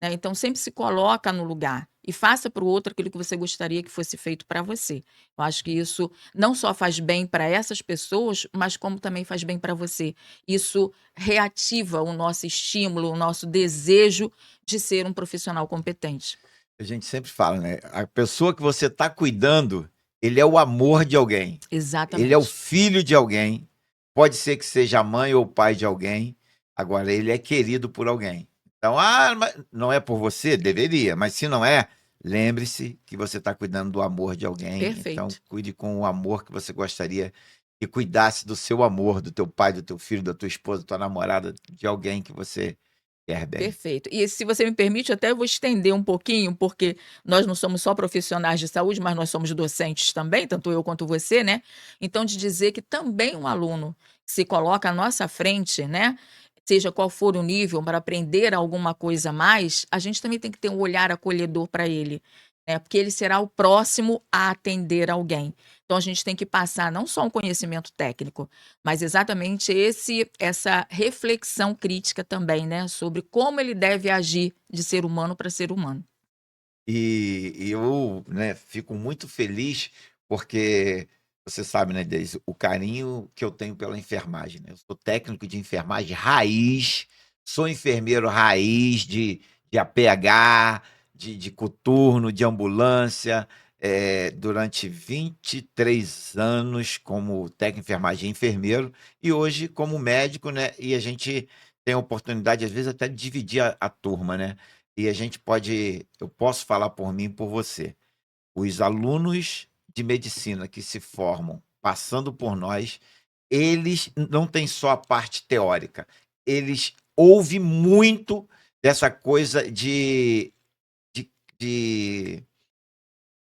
né? Então, sempre se coloca no lugar e faça para o outro aquilo que você gostaria que fosse feito para você. Eu acho que isso não só faz bem para essas pessoas, mas como também faz bem para você. Isso reativa o nosso estímulo, o nosso desejo de ser um profissional competente. A gente sempre fala, né? A pessoa que você está cuidando, ele é o amor de alguém. Ele é o Exatamente. filho de alguém. Pode ser que seja a mãe ou o pai de alguém. Agora, ele é querido por alguém. Então, mas não é por você? Deveria. Mas se não é, lembre-se que você está cuidando do amor de alguém. Então, Perfeito. cuide com o amor que você gostaria que cuidasse do seu amor, do teu pai, do teu filho, da tua esposa, da tua namorada, de alguém que você quer bem. Perfeito. E se você me permite, até eu vou estender um pouquinho, porque nós não somos só profissionais de saúde, mas nós somos docentes também, tanto eu quanto você, né? Então, de dizer que também um aluno se coloca à nossa frente, né? Seja qual for o nível, para aprender alguma coisa a mais, a gente também tem que ter um olhar acolhedor para ele, né? Porque ele será o próximo a atender alguém. Então, a gente tem que passar não só um conhecimento técnico, mas exatamente essa reflexão crítica também, né, sobre como ele deve agir de ser humano para ser humano. E eu, né, fico muito feliz porque você sabe, né, Deise, o carinho que eu tenho pela enfermagem, né? Eu sou técnico de enfermagem raiz, sou enfermeiro raiz de APH, de coturno, de ambulância, durante 23 anos como técnico de enfermagem e enfermeiro, e hoje como médico, né? E a gente tem a oportunidade, às vezes, até de dividir a turma, né? E a gente pode, eu posso falar por mim e por você. Os alunos de medicina que se formam passando por nós, eles não têm só a parte teórica, eles ouvem muito dessa coisa de, de, de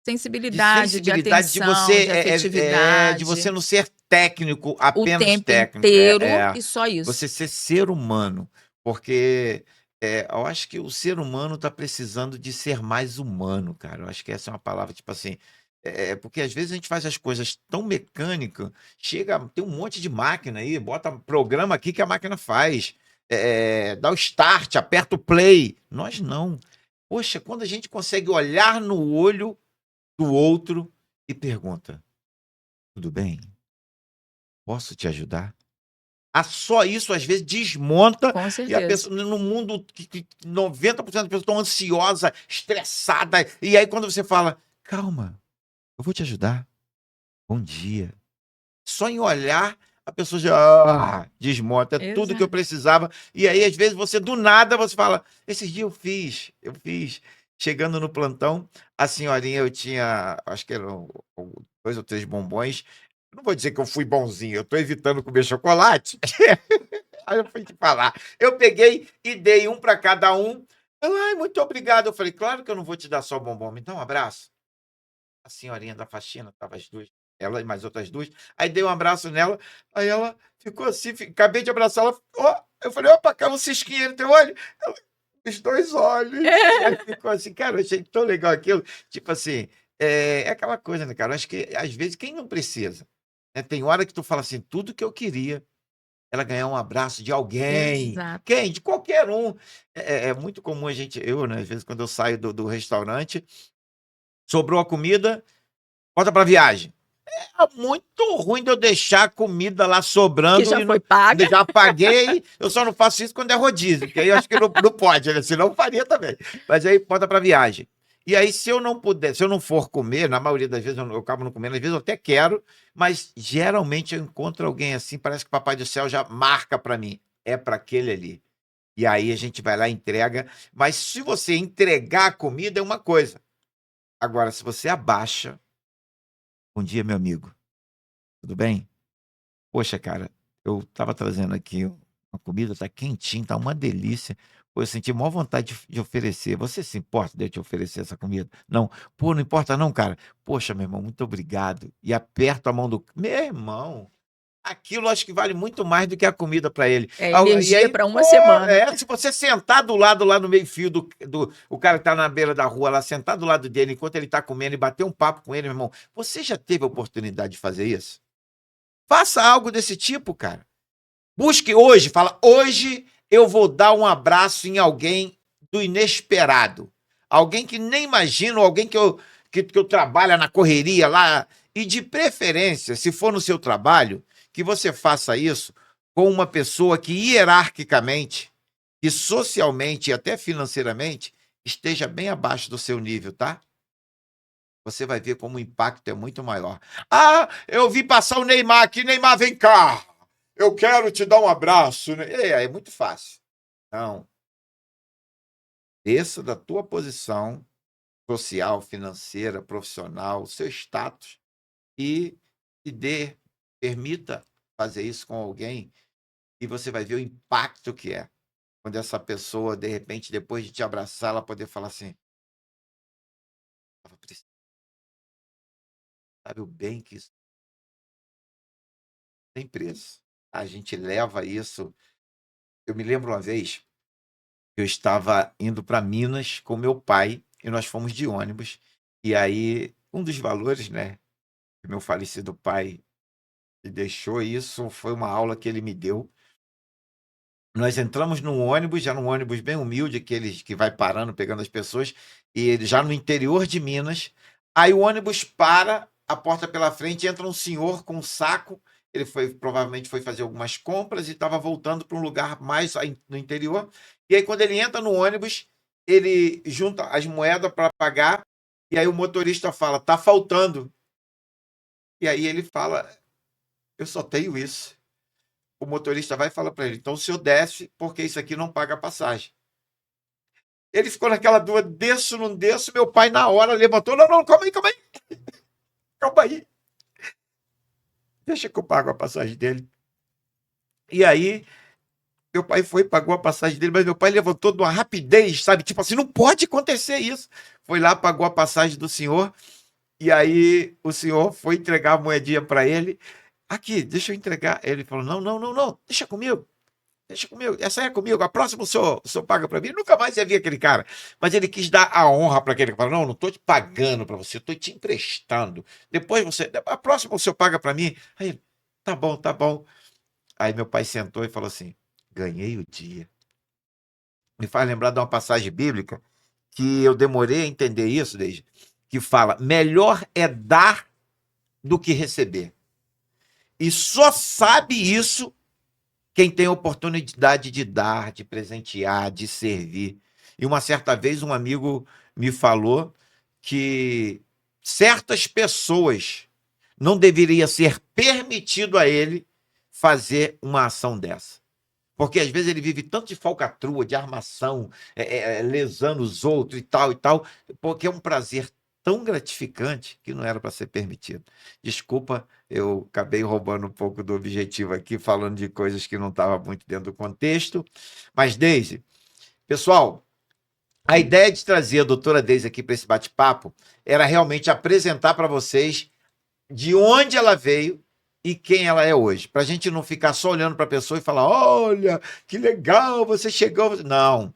Sensibilidade, de sensibilidade de atenção, você de de você afetividade, não ser técnico, o apenas tempo técnico, inteiro e só isso. você ser humano, porque eu acho que o ser humano está precisando de ser mais humano, cara. Eu acho que essa é uma palavra, tipo assim, porque às vezes a gente faz as coisas tão mecânicas, chega, tem um monte de máquina aí, bota programa aqui que a máquina faz, dá o start, aperta o play. Nós não. Poxa, quando a gente consegue olhar no olho do outro e pergunta: tudo bem? Posso te ajudar? Só isso às vezes desmonta Com e a certeza. pessoa no mundo que 90% das pessoas estão ansiosa, estressada, e aí quando você fala: "Calma, eu vou te ajudar. Bom dia". Só em olhar a pessoa já desmonta, é tudo que eu Exato. precisava. E aí às vezes você do nada você fala: "Esses dias eu fiz". Chegando no plantão, a senhorinha eu tinha, acho que eram 2 ou 3 bombons. Eu não vou dizer que eu fui bonzinho, eu tô evitando comer chocolate. Aí eu fui te falar. Eu peguei e dei um para cada um. Ela: "Ai, muito obrigado". Eu falei: "Claro que eu não vou te dar só bombom, me dá um abraço". A senhorinha da faxina, estava as 2, ela e mais outras 2. Aí dei um abraço nela, aí ela ficou assim, acabei de abraçar ela, ó, eu falei: "Opa, caiu um cisquinho aí no teu olho?". Ela: "Os 2 olhos". E aí ficou assim, cara, eu achei tão legal aquilo. Tipo assim, é aquela coisa, né, cara, eu acho que às vezes quem não precisa, né, tem hora que tu fala assim: "Tudo que eu queria ela ganhar um abraço de alguém". Exato. Quem? De qualquer um. É muito comum a gente né, às vezes quando eu saio do restaurante, sobrou a comida, bota pra viagem. É muito ruim de eu deixar a comida lá Que sobrando já e foi não paga. já paguei, eu só não faço isso quando é rodízio, porque aí eu acho que não pode, né, senão eu faria também. Mas aí bota pra viagem. E aí se eu não for comer, na maioria das vezes eu acabo não comendo, às vezes eu até quero, mas geralmente eu encontro alguém assim, parece que o papai do céu já marca pra mim, é pra aquele ali. E aí a gente vai lá e entrega, mas se você entregar a comida é uma coisa, agora se você abaixa: "Bom dia, meu amigo, tudo bem? Poxa, cara, eu estava trazendo aqui uma comida, tá quentinho, tá uma delícia. Pô, eu senti maior vontade de oferecer. Você se importa de eu te oferecer essa comida?". "Não". "Pô, não importa não, cara". "Poxa, meu irmão, muito obrigado". E aperto a mão do meu irmão, aquilo acho que vale muito mais do que a comida para ele. É E energia aí, para pô, uma semana. se você sentar do lado lá no meio-fio o cara que tá na beira da rua lá, sentar do lado dele enquanto ele tá comendo e bater um papo com ele, meu irmão, você já teve a oportunidade de fazer isso? Faça algo desse tipo, cara. Busque hoje, fala: "Hoje eu vou dar um abraço em alguém do inesperado. Alguém que nem imagina, ou alguém que eu trabalho na correria lá. E de preferência, se for no seu trabalho, que você faça isso com uma pessoa que hierarquicamente, e socialmente e até financeiramente esteja bem abaixo do seu nível, tá? Você vai ver como o impacto é muito maior. Ah, eu vi passar o Neymar aqui. Neymar, vem cá. Eu quero te dar um abraço. É muito fácil. Não. Desça da tua posição social, financeira, profissional, seu status e permita fazer isso com alguém e você vai ver o impacto que é. Quando essa pessoa, de repente, depois de te abraçar, ela poder falar assim, sabe o bem que isso tem preço. A gente leva isso. Eu me lembro uma vez, eu estava indo para Minas com meu pai e nós fomos de ônibus. E aí, um dos valores, né, que meu falecido pai me deixou, isso foi uma aula que ele me deu. Nós entramos num ônibus, já num ônibus bem humilde, aqueles que vai parando, pegando as pessoas, e ele já no interior de Minas. Aí o ônibus para, a porta pela frente, entra um senhor com um saco. Ele provavelmente foi fazer algumas compras e estava voltando para um lugar mais no interior. E aí, quando ele entra no ônibus, ele junta as moedas para pagar, e aí o motorista fala, tá faltando. E aí ele fala, eu só tenho isso. O motorista vai e fala para ele, então o senhor desce, porque isso aqui não paga passagem. Ele ficou naquela dúvida, desço, não desço, meu pai na hora levantou, não, calma aí. Deixa que eu pago a passagem dele. E aí, meu pai foi, pagou a passagem dele, mas meu pai levantou de uma rapidez, sabe? Tipo assim, não pode acontecer isso. Foi lá, pagou a passagem do senhor, e aí o senhor foi entregar a moedinha para ele. Aqui, deixa eu entregar. Ele falou, não, deixa comigo. Essa é comigo, a próxima o senhor paga para mim. Eu nunca mais ia ver aquele cara. Mas ele quis dar a honra para aquele cara. Não estou te pagando para você, estou te emprestando. A próxima o senhor paga para mim. Aí ele, tá bom. Aí meu pai sentou e falou assim: ganhei o dia. Me faz lembrar de uma passagem bíblica que eu demorei a entender isso, desde que fala: melhor é dar do que receber. E só sabe isso quem tem a oportunidade de dar, de presentear, de servir. E uma certa vez um amigo me falou que certas pessoas não deveria ser permitido a ele fazer uma ação dessa. Porque às vezes ele vive tanto de falcatrua, de armação, lesando os outros e tal, porque é um prazer tão gratificante que não era para ser permitido. Desculpa, eu acabei roubando um pouco do objetivo aqui, falando de coisas que não estavam muito dentro do contexto. Mas, Deise, pessoal, a ideia de trazer a doutora Deise aqui para esse bate-papo era realmente apresentar para vocês de onde ela veio e quem ela é hoje. Para a gente não ficar só olhando para a pessoa e falar, olha, que legal, você chegou. Não.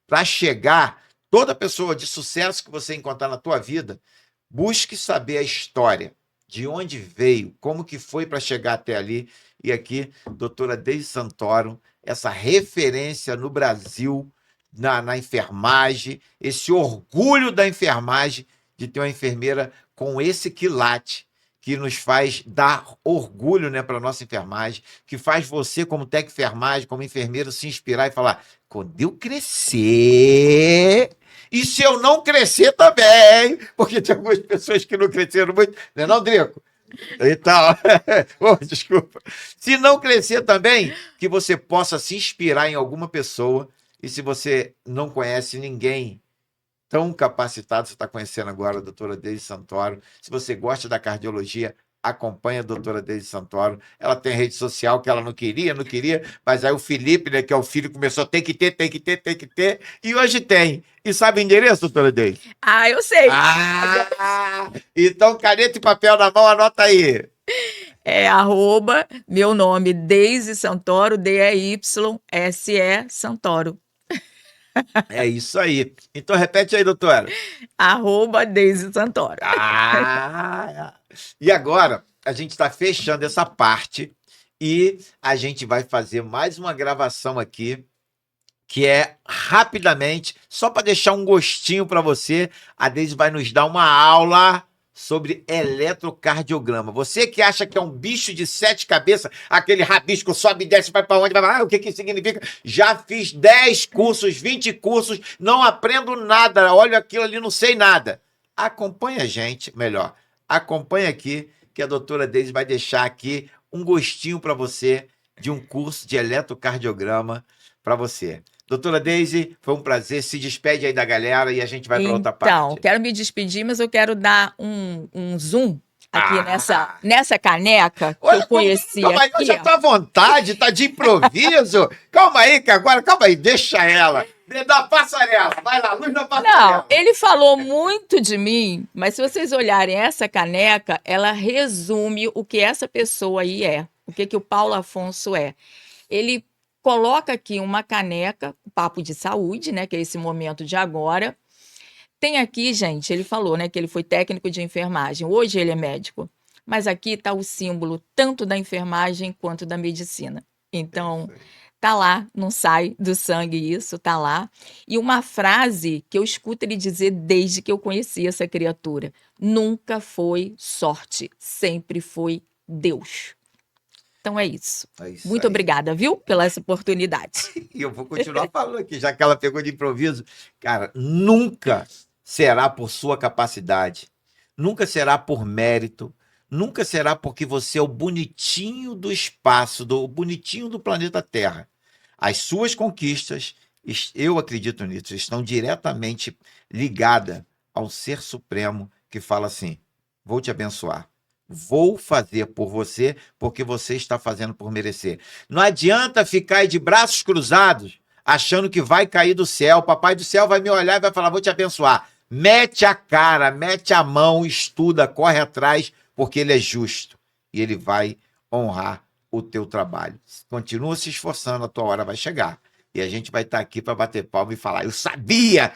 Para chegar, toda pessoa de sucesso que você encontrar na tua vida, busque saber a história, de onde veio, como que foi para chegar até ali. E aqui, doutora Deise Santoro, essa referência no Brasil, na enfermagem, esse orgulho da enfermagem, de ter uma enfermeira com esse quilate, que nos faz dar orgulho, né, para a nossa enfermagem, que faz você, como técnico de enfermagem, como enfermeiro, se inspirar e falar, quando eu crescer, e se eu não crescer também, porque tem algumas pessoas que não cresceram muito, não é não, Drico? E tal. Oh, desculpa. Se não crescer também, que você possa se inspirar em alguma pessoa, e se você não conhece ninguém tão capacitado, você está conhecendo agora a doutora Deise Santoro. Se você gosta da cardiologia, acompanha a doutora Deise Santoro. Ela tem rede social que ela não queria, mas aí o Felipe, né, que é o filho, começou, tem que ter, e hoje tem. E sabe o endereço, doutora Deise? Ah, eu sei. Então caneta e papel na mão, anota aí. É meu nome, Deise Santoro, DEYSE Santoro. É isso aí. Então repete aí, doutora. @Deise Santoro. E agora a gente está fechando essa parte e a gente vai fazer mais uma gravação aqui que é rapidamente, só para deixar um gostinho para você, a Deise vai nos dar uma aula sobre eletrocardiograma. Você que acha que é um bicho de 7 cabeças, aquele rabisco sobe e desce, vai para onde, vai lá, o que que significa? Já fiz 10 cursos, 20 cursos, não aprendo nada, olha aquilo ali, não sei nada. Acompanha a gente, melhor, acompanha aqui, que a doutora Deise vai deixar aqui um gostinho para você de um curso de eletrocardiograma para você. Doutora Deise, foi um prazer. Se despede aí da galera e a gente vai para outra Então, parte. quero me despedir, mas eu quero dar um zoom aqui Ah! nessa caneca que Olha, eu conheci calma aí, aqui. já tá à vontade, tá de improviso. Calma aí, que agora, calma aí, deixa ela. Da passarela, vai lá, luz da Não, passarela. ele falou muito de mim, mas se vocês olharem essa caneca, ela resume o que essa pessoa aí é, o que o Paulo Afonso é. Ele coloca aqui uma caneca, papo de saúde, né, que é esse momento de agora. Tem aqui, gente, ele falou, né, que ele foi técnico de enfermagem. Hoje ele é médico. Mas aqui está o símbolo tanto da enfermagem quanto da medicina. Então, tá lá, não sai do sangue isso, tá lá. E uma frase que eu escuto ele dizer desde que eu conheci essa criatura: nunca foi sorte, sempre foi Deus. Então é isso. É isso Muito aí. obrigada, viu, pela essa oportunidade. E eu vou continuar falando aqui, já que ela pegou de improviso. Cara, nunca será por sua capacidade, nunca será por mérito, nunca será porque você é o bonitinho do espaço, o bonitinho do planeta Terra. As suas conquistas, eu acredito nisso, estão diretamente ligadas ao Ser Supremo que fala assim: vou te abençoar. Vou fazer por você porque você está fazendo por merecer. Não adianta ficar aí de braços cruzados achando que vai cair do céu. O papai do céu vai me olhar e vai falar: vou te abençoar. Mete a cara, mete a mão, estuda, corre atrás, porque ele é justo e ele vai honrar o teu trabalho. Continua se esforçando, a tua hora vai chegar. E a gente vai estar aqui para bater palma e falar: eu sabia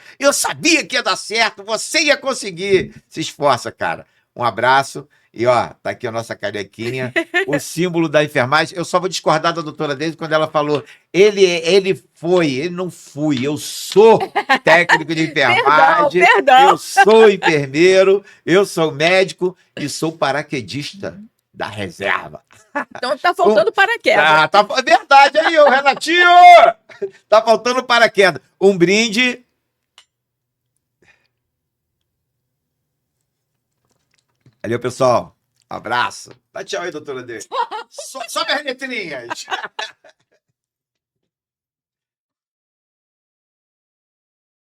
que ia dar certo, você ia conseguir. Se esforça, cara. Um abraço. E ó, tá aqui a nossa canequinha, o símbolo da enfermagem. Eu só vou discordar da doutora Deise quando ela falou: ele não fui, eu sou técnico de enfermagem, Perdão. eu sou enfermeiro, eu sou médico e sou paraquedista da reserva. Então tá faltando paraquedas. Tá verdade aí, ô Renatinho! Tá faltando paraquedas. Um brinde. Valeu, pessoal. Abraço. Dá tchau aí, doutora D. Sobe as letrinhas.